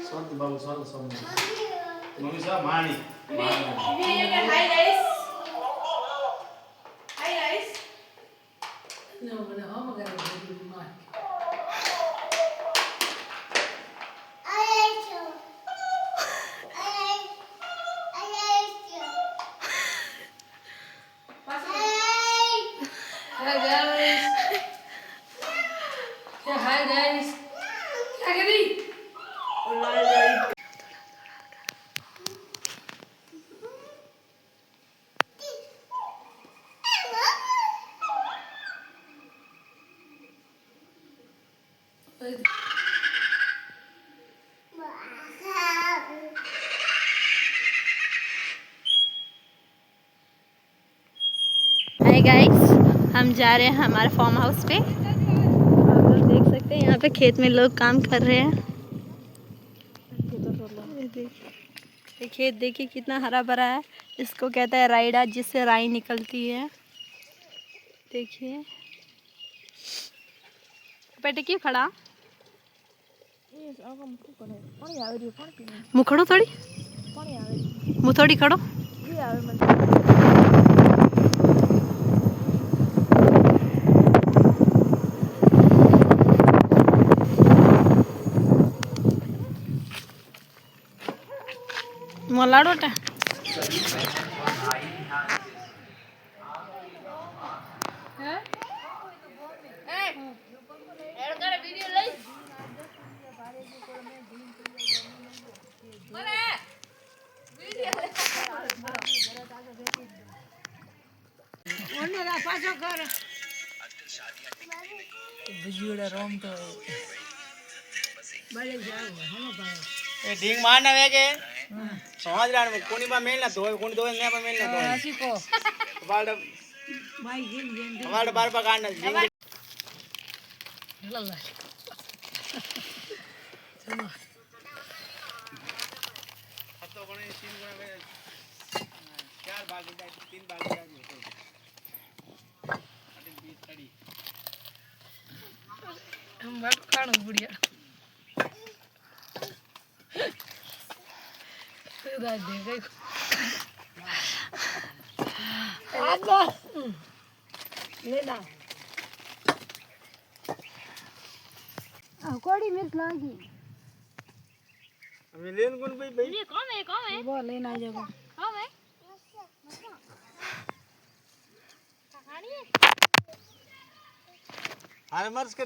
Sorry, babu, sorry, sorry. Mami sa mani. Hi guys. Hi guys. No, no, I'm gonna do the mic. Hi guys. Yeah, hi guys. क्या कर रही? Hi guys, हम जा रहे हैं हमारे farm house पे। आप लोग देख सकते हैं यहाँ पे खेत में लोग काम कर रहे हैं। ये खेत देखिए कितना हरा भरा है। इसको कहता है राइडा, जिससे राई निकलती है। देखिए बेटे क्यों खड़ा, मुखड़ो थोड़ी, मुँह थोड़ी खड़ो। मोलाडोटा ढींग मारना वे के समझ रहा है कोनी बा मेल ना तो कोनी दो ने बा मेल ना तो ऐसी को बाल भाई गिन हमारे बार पकाना ढींग लल्ला चलो तो कोनी 3 गुना में 4 भाग जाए 3 भाग जाए अरे 20 कड़ी हम बात खाणो बुढ़िया दा दे गई आजा लेना कोड़ी मिर्च लागी हमें लेन कौन भाई ये कौन है वो लेना जाओ कौन है अरे मर्स के